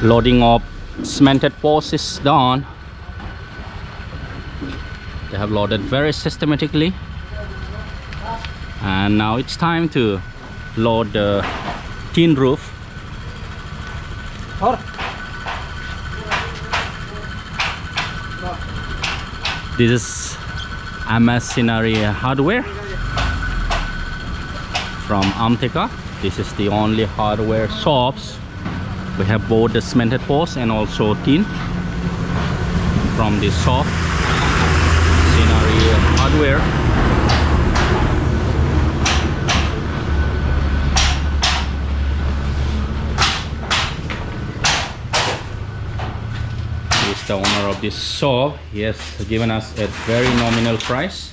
Loading of cemented posts is done. They have loaded very systematically, and now it's time to load the tin roof. This is MS Scenery Hardware from Amteka. This is the only hardware shops. We have both the cemented posts and also tin from this shop, Scenery Hardware. The owner of this shop, he has given us a very nominal price.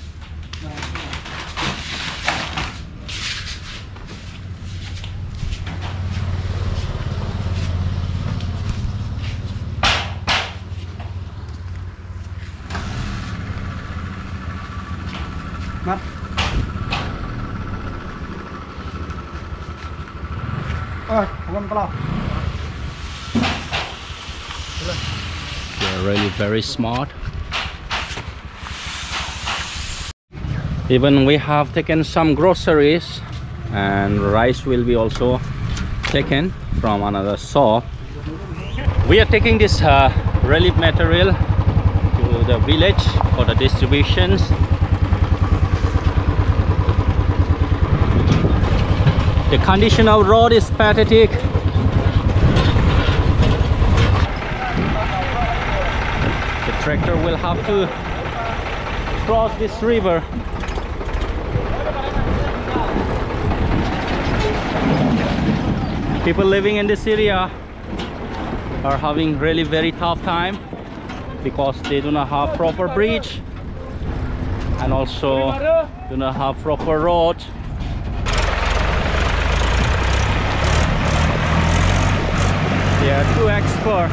They're really very smart. Even we have taken some groceries, and rice will be also taken from another shop. We are taking this relief material to the village for the distributions. The condition of road is pathetic. The tractor will have to cross this river. People living in this area are having really very tough time because they do not have proper bridge and also do not have proper road. They are too expert.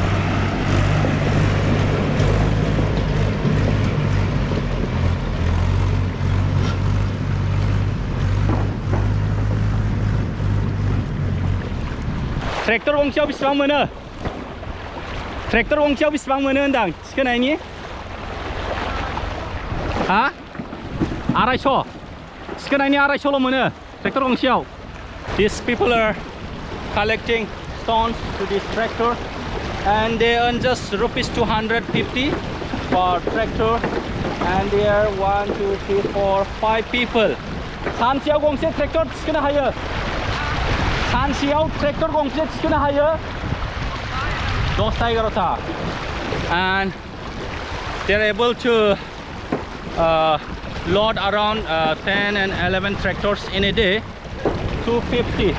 Tractor gंसेयाव बेसेबां mono? Tractor गंसेयाव बेसेबां mono होनदां थिखोनायनि? हा? 250. थिखोनायनि 250ल' mono tractor गंसेयाव. These people are collecting stones to this tractor, and they earn just rupees 250 per tractor, and there are 1, 2, 3, 4, 5 people. सानसेयाव गंसे tractor थिखोनो हायो. सानसेयाव ट्रेक्टर गंसे थिखोनो हायो 10 11 and they're able to load around 10 and 11 tractors in a day. 250.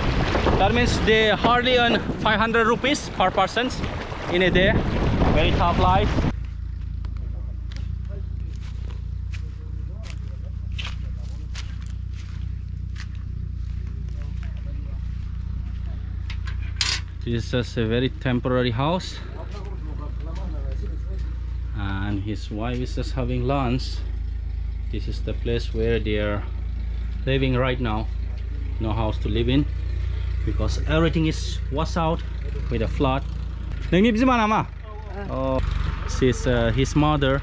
That means they hardly earn 500 rupees per person in a day. Very tough life. This is just a very temporary house, and his wife is just having lunch. This is the place where they are living right now. No house to live in because everything is washed out with a flood. Oh, this is his mother.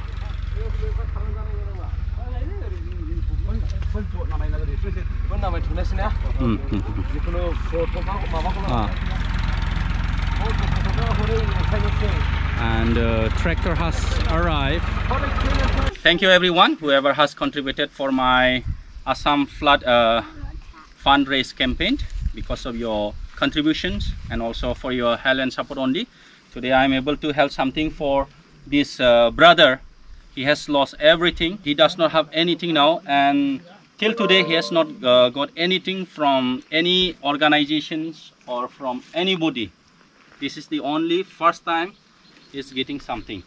And the tractor has arrived. Thank you everyone whoever has contributed for my Assam flood fundraise campaign. Because of your contributions and also for your help and support only, today I am able to help something for this brother. He has lost everything. He does not have anything now, and till today he has not got anything from any organizations or from anybody. This is the only first time he is getting something.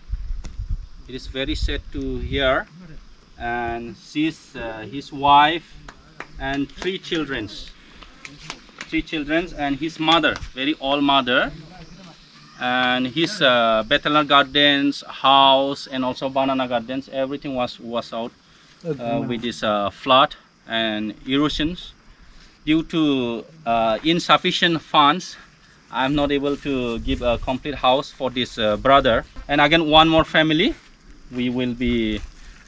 It is very sad to hear, and sees his wife and 3 children. 3 children and his mother, very old mother, and his Bethlehem gardens, house, and also banana gardens, everything was out with this flood and erosions. Due to insufficient funds, I'm not able to give a complete house for this brother. And again, one more family we will be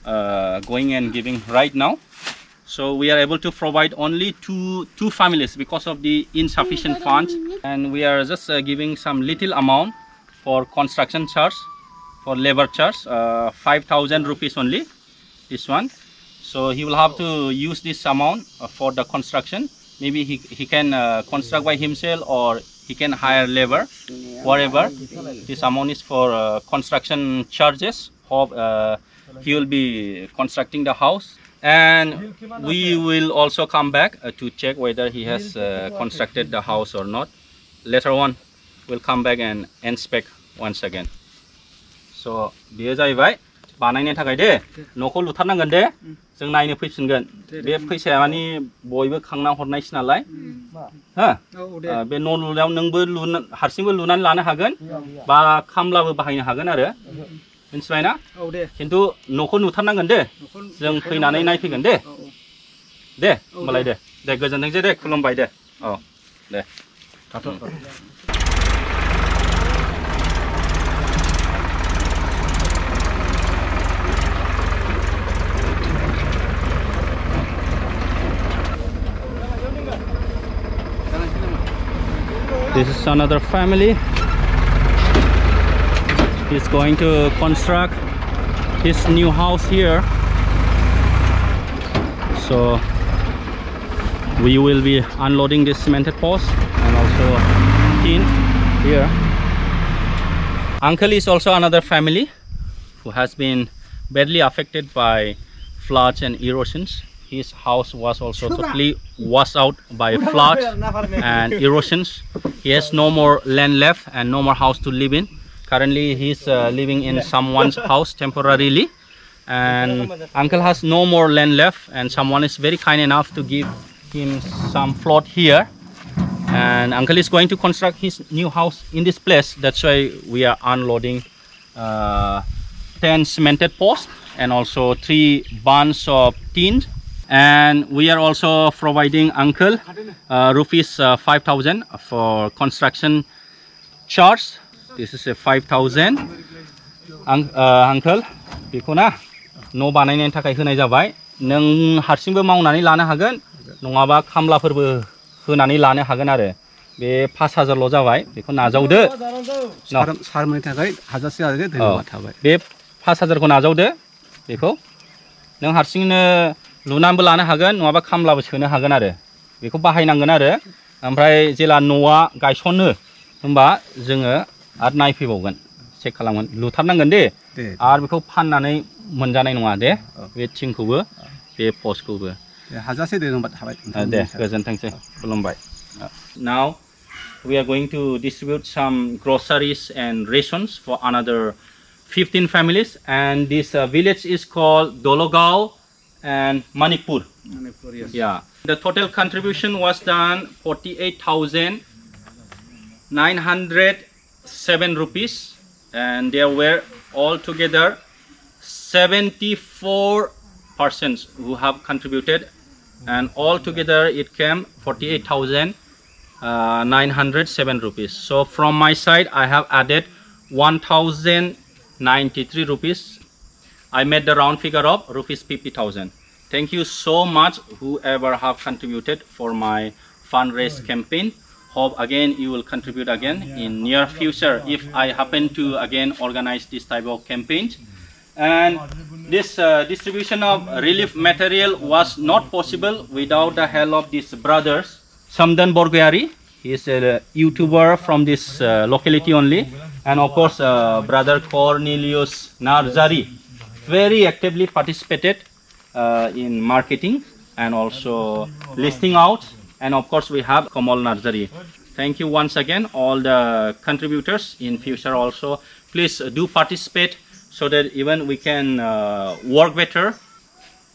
going and giving right now. So we are able to provide only two families because of the insufficient funds, and we are just giving some little amount for construction charge, for labor charge, 5,000 rupees only, this one. So he will have to use this amount for the construction. Maybe he can construct by himself, or he can hire labor, whatever. This amount is for construction charges. Hope he will be constructing the house. And we will also come back to check whether he has constructed the house or not. Later on, we'll come back and inspect once again. So, बेयो जाहैबाय बानायनो थाखाय दे न'खौ लुथारनांगोन दे जों नायनो फैफिनगोन बे फैसाया माने बयबो खांना हरनायसो नालाय हो बे न' लुनायाव नोंबो हारसिंबो लुनानै लानो हागोन बा खामलाबो बाहायनो हागोन आरो मिथिबाय ना खिन्थु न'खौ नुथारनांगोन दे जों फैनानै नायफैगोन दे दे होमबालाय दे गोजोनथोंसै दे खुलुमबाय दे औ दे This is another family. He's going to construct his new house here. So we will be unloading this cemented post and also tin here. Uncle is also another family who has been badly affected by floods and erosions. His house was also totally washed out by floods and erosions. He has no more land left and no more house to live in. Currently he's living in someone's house temporarily, and uncle has no more land left, and someone is very kind enough to give him some plot here, and uncle is going to construct his new house in this place. That's why we are unloading 10 cemented posts and also 3 bunch of tin. And we are also providing uncle rupees 5,000 for construction charge. This is a 5,000. Uncle, बेखौ ना न' बानायनायनि थाखाय होनाय जाबाय. नों हारसिंबो मावनानै लानो हागोन, नङाबा खामलाफोरबो होनानै लानो हागोन आरो. बे 5,000 ल' जाबाय. बेखौ नाजावदो. सारमोननि थाखाय हाजारसे आरो धन्यबाद थाबाय. बे 5,000 खौ नाजावदो. बेखौ नों हारसिंनो लुनानैबो लानो हागोन, नङाबा खामलाबो सोनो हागोन आरो. बेखौ बाहायनांगोन आरो. ओमफ्राय जेला न'आ गायसनो होनबा जोङो आरो नायफैबावगोन, चेक खालामगोन, लुथारनांगोन दे आरो बेखौ फाननानै मोनजानाय नङा दे बे थिंखौबो बे पस्टखौबो हाजासे धन्यबाद थाबाय दे गोजोनथोंसै खुलुमबाय. Now we are going to distribute some groceries and rations for another 15 families, and this village is called Dologao and Manipur. Yes. Yeah. The total contribution was done 48,907 rupees, and there were altogether 74 persons who have contributed, and altogether it came 48,907 rupees. So from my side I have added 1,093 rupees. I made the round figure of rupees 50,000. Thank you so much whoever have contributed for my fundraise campaign. Hope again you will contribute again in near future if I happen to again organize this type of campaigns. And this distribution of relief material was not possible without the help of these brothers. Samdan Borgayari, he is a YouTuber from this locality only, and of course brother Cornelius Narzari very actively participated in marketing and also listing out, and of course we have Kamal Narzari. Thank you once again all the contributors. In future also please do participate so that even we can work better.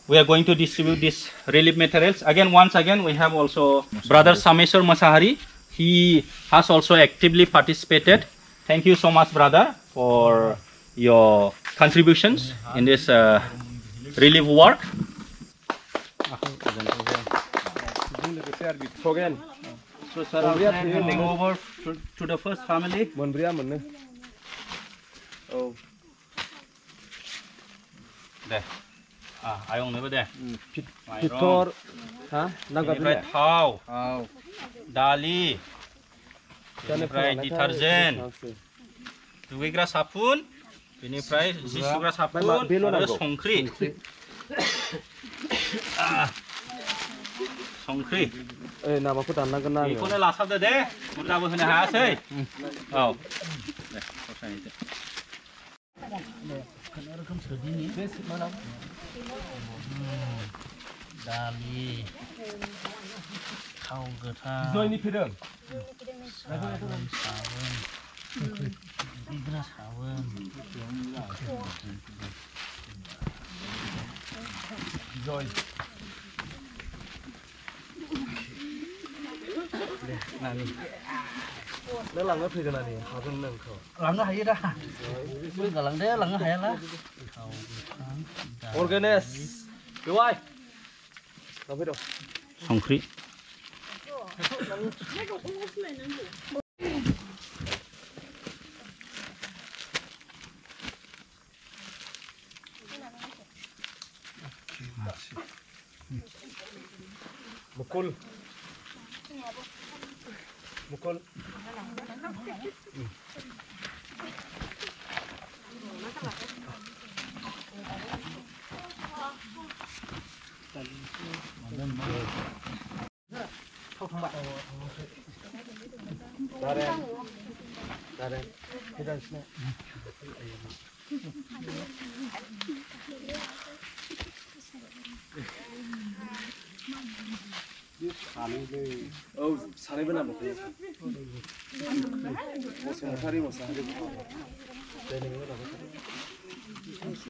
We are going to distribute these relief materials. Again, once again, we have also brother Sameswar Masahari. He has also actively participated. Thank you so much, brother, for your contributions in this relief work. So sir, handing over to the first family. मोनब्रैया मोननो औ दे आयंनोबो दे फिथर हा नांगौ बेनिफ्राय थाव दालि बेनिफ्राय detergent दुगैग्रा साफुन बेनिफ्राय जि सुग्रा साफुन आरो संख्रि संख्रि ओइ नामाखौ दाननांगोन ना बेखौनो लासाबदो दे बुरजाबो होनो हायासै औ दे खरसायनोसै रोखोम सोदिनि दालि थाव गोथां जयनि फैदों साबोन दुगैग्रा साबोन जय नों लांनो फैगोन नानि हागोन नोंखौ लांनो हायो दा गालांदे लांनो हायाला अर्गेनाइज बेवाय लांफैदो संख्रि मुकुल मुकुल दारे फैगासिनो औ सानैबो नाम बसुमतारी मोसाहारि